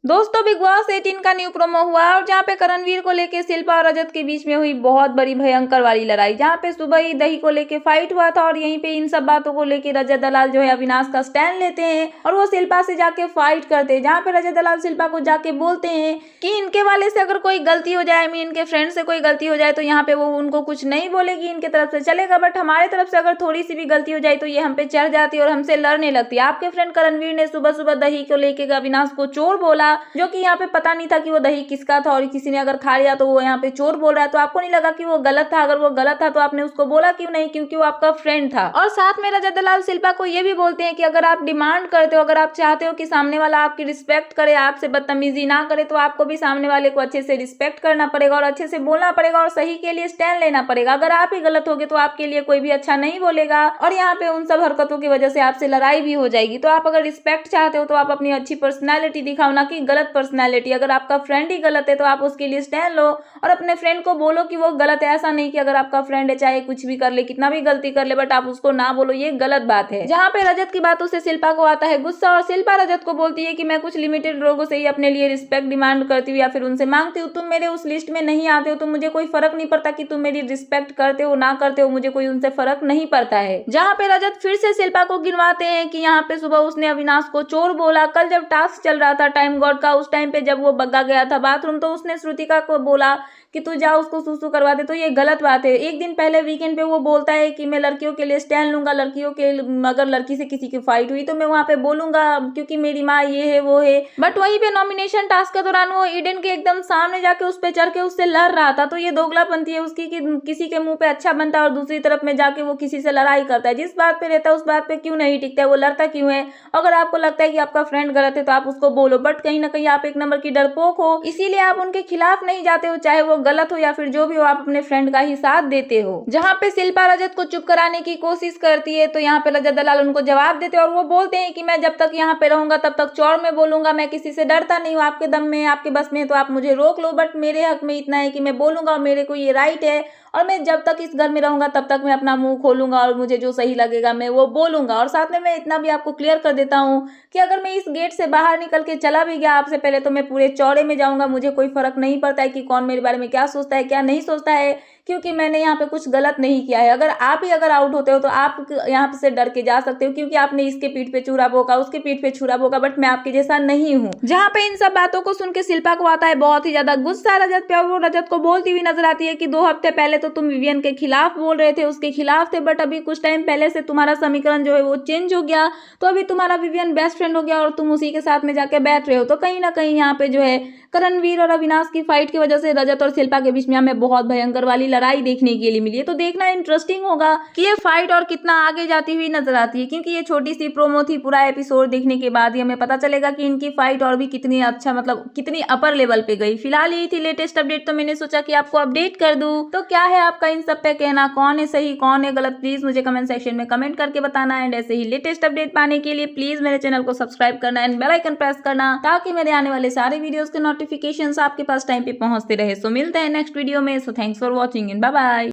दोस्तों big boss 18 का new promo हुआ और जहाँ पे करणवीर को लेके शिल्पा और रजत के बीच में हुई बहुत बड़ी भयंकर वाली लड़ाई, जहाँ पे सुबह ही दही को लेके फाइट हुआ था और यहीं पे इन सब बातों को लेके रजत दलाल जो है अविनाश का स्टैंड लेते हैं और वो शिल्पा से जाके फाइट करते हैं, जहाँ पे रजत दलाल शिल्पा को जाके बोलते हैं कि इनके वाले से अगर कोई गलती हो जाए, इनके फ्रेंड से कोई गलती हो जाए तो यहाँ पे वो उनको कुछ नहीं बोलेगी, इनके तरफ से चलेगा, बट हमारे तरफ से अगर थोड़ी सी भी गलती हो जाए तो ये हम पे चढ़ जाती है और हमसे लड़ने लगती है। आपके फ्रेंड करणवीर ने सुबह सुबह दही को लेके अविनाश को चोर बोला, जो कि यहाँ पे पता नहीं था कि वो दही किसका था और किसी ने अगर खा लिया तो वो यहाँ पे चोर बोल रहा है। तो आपको नहीं लगा कि वो गलत था? अगर वो गलत था तो आपने उसको बोला क्यों नहीं? क्योंकि वो आपका फ्रेंड था। और साथ में रजत दलाल शिल्पा को ये भी बोलते हैं कि अगर आप डिमांड करते हो, अगर आप चाहते हो कि सामने वाला आपकी रिस्पेक्ट करे, आपसे बदतमीजी ना करे, तो आपको भी सामने वाले को अच्छे से रिस्पेक्ट करना पड़ेगा और अच्छे से बोलना पड़ेगा और सही के लिए स्टैंड लेना पड़ेगा। अगर आप ही गलत होगे तो आपके लिए कोई भी अच्छा नहीं बोलेगा और यहाँ पे उन सब हरकतों की वजह से आपसे लड़ाई भी हो जाएगी। तो आप अगर रिस्पेक्ट चाहते हो तो आप अपनी अच्छी पर्सनैलिटी दिखाओ, ना कि गलत पर्सनैलिटी। अगर आपका फ्रेंड ही गलत है तो आप उसके लिए स्टैंड लो और अपने फ्रेंड को बोलो कि वो गलत है। ऐसा नहीं कि अगर आपका फ्रेंड है चाहे कुछ भी कर ले, कितना भी गलती कर ले, बट आप उसको ना बोलो, ये गलत बात है। जहाँ पे रजत की बातों से शिल्पा को आता है गुस्सा और शिल्पा रजत को बोलती है कि मैं कुछ लिमिटेड लोगों से ही अपने लिए रिस्पेक्ट डिमांड करती हूँ या फिर उनसे मांगती हूँ, तुम मेरे उस लिस्ट में नहीं आते हो तो मुझे कोई फर्क नहीं पड़ता कि तुम मेरी रिस्पेक्ट करते हो ना करते हो, मुझे कोई उनसे फर्क नहीं पड़ता है। जहाँ पे रजत फिर से शिल्पा को गिनवाते हैं कि यहाँ पे सुबह उसने अविनाश को चोर बोला, कल जब टास्क चल रहा था टाइम गॉड का, उस टाइम पे जब वो बग्गा गया था बाथरूम तो उसने श्रुतिका को बोला कि तू जा उसको सुसु करवा दे, तो ये गलत बात है। एक दिन पहले वीकेंड पे वो बोलता है कि मैं लड़कियों के लिए स्टैंड लूंगा, लड़कियों के अगर लड़की से किसी की फाइट हुई तो मैं वहां पे बोलूंगा क्योंकि मेरी माँ ये है वो है, बट वहीं पे नॉमिनेशन टास्क के दौरान वो ईडन के एकदम सामने जाके उस पे चढ़ के उससे लड़ रहा था। तो ये दोगलापंती है उसकी कि किसी के मुंह पे अच्छा बनता है और दूसरी तरफ में जाके वो किसी से लड़ाई करता है। जिस बात पे रहता है उस बात पे क्यों नहीं टिकता है, वो लड़ता क्यों है? अगर आपको लगता है कि आपका फ्रेंड गलत है तो आप उसको बोलो, बट कहीं ना कहीं आप एक नंबर की डरपोक हो, इसीलिए आप उनके खिलाफ नहीं जाते हो, चाहे वो गलत हो या फिर जो भी हो, आप अपने फ्रेंड का ही साथ देते हो। जहाँ पे शिल्पा रजत को चुप कराने की कोशिश करती है तो यहाँ पे रजत दलाल उनको जवाब देते हैं और वो बोलते हैं कि मैं जब तक यहाँ पे रहूंगा तब तक चौड़ में बोलूंगा, मैं किसी से डरता नहीं हूँ, आपके दम में आपके बस में तो आप मुझे रोक लो, बट मेरे हक में इतना है कि मैं बोलूंगा और मेरे को ये राइट है और मैं जब तक इस घर में रहूंगा तब तक मैं अपना मुंह खोलूंगा और मुझे जो सही लगेगा मैं वो बोलूंगा। और साथ में मैं इतना भी आपको क्लियर कर देता हूँ कि अगर मैं इस गेट से बाहर निकल के चला भी गया आपसे पहले तो मैं पूरे चौड़े में जाऊंगा, मुझे कोई फर्क नहीं पड़ता है कि कौन मेरे बारे में क्या सोचता है क्या नहीं सोचता है, क्योंकि मैंने यहाँ पे कुछ गलत नहीं किया है। अगर आप ही अगर आउट होते हो तो आप यहाँ से डर के जा सकते हो क्योंकि आपने इसके पीठ पे छुरा भोंका, उसके पीठ पे छुरा भोंका, बट मैं आपके जैसा नहीं हूँ। जहाँ पे इन सब बातों को सुन के शिल्पा को आता है बहुत ही ज्यादा गुस्सा रजत पे और वो रजत को बोलती हुई नजर आती है कि 2 हफ्ते पहले तो तुम विवियन के खिलाफ बोल रहे थे, उसके खिलाफ थे, बट अभी कुछ टाइम पहले से तुम्हारा समीकरण जो है वो चेंज हो गया, तो अभी तुम्हारा विवियन बेस्ट फ्रेंड हो गया और तुम उसी के साथ में जाके बैठ रहे हो। तो कहीं ना कहीं यहाँ पे जो है करणवीर और अविनाश की फाइट की वजह से रजत और शिल्पा के बीच में हमें बहुत भयंकर वाली लड़ाई देखने के लिए मिली है। तो देखना इंटरेस्टिंग होगा कि ये फाइट और कितना आगे जाती हुई नजर आती है, क्योंकि ये छोटी सी प्रोमो थी, पूरा एपिसोड देखने के बाद ही हमें पता चलेगा कि इनकी फाइट और भी कितनी अच्छा मतलब कितनी अपर लेवल पे गई। फिलहाल यही थी लेटेस्ट अपडेट, तो मैंने सोचा कि आपको अपडेट कर दूं। तो क्या है आपका इन सब पे कहना, कौन है सही कौन है गलत, प्लीज मुझे कमेंट सेक्शन में कमेंट करके बताना। एंड ऐसे ही लेटेस्ट अपडेट पाने के लिए प्लीज मेरे चैनल को सब्सक्राइब करना एंड बेल आइकन प्रेस करना ताकि मेरे आने वाले सारे वीडियोस के नोटिफिकेशंस आपके पास टाइम पे पहुंचते रहे। सो मिलते हैं नेक्स्ट वीडियो में। So thanks for watching and bye bye.